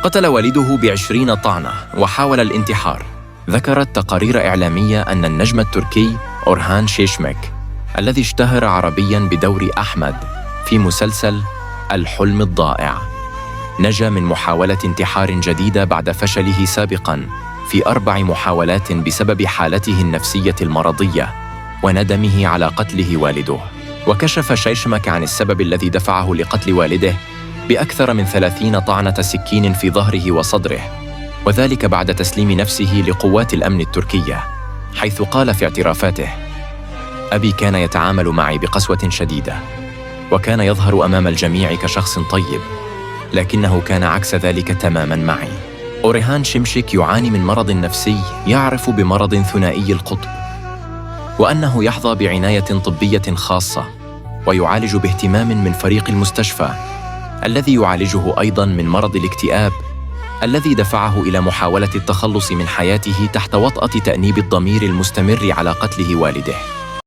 قتل والده ب20 طعنة وحاول الانتحار. ذكرت تقارير إعلامية أن النجم التركي أورهان شيشمك الذي اشتهر عربياً بدور أحمد في مسلسل الحلم الضائع نجا من محاولة انتحار جديدة بعد فشله سابقاً في 4 محاولات بسبب حالته النفسية المرضية وندمه على قتله والده. وكشف شيشمك عن السبب الذي دفعه لقتل والده بأكثر من 30 طعنة سكين في ظهره وصدره، وذلك بعد تسليم نفسه لقوات الأمن التركية، حيث قال في اعترافاته: أبي كان يتعامل معي بقسوة شديدة، وكان يظهر أمام الجميع كشخص طيب، لكنه كان عكس ذلك تماماً معي. أورهان شيمشيك يعاني من مرض نفسي يعرف بمرض ثنائي القطب، وأنه يحظى بعناية طبية خاصة ويعالج باهتمام من فريق المستشفى الذي يعالجه أيضاً من مرض الاكتئاب الذي دفعه إلى محاولة التخلص من حياته تحت وطأة تأنيب الضمير المستمر على قتله والده.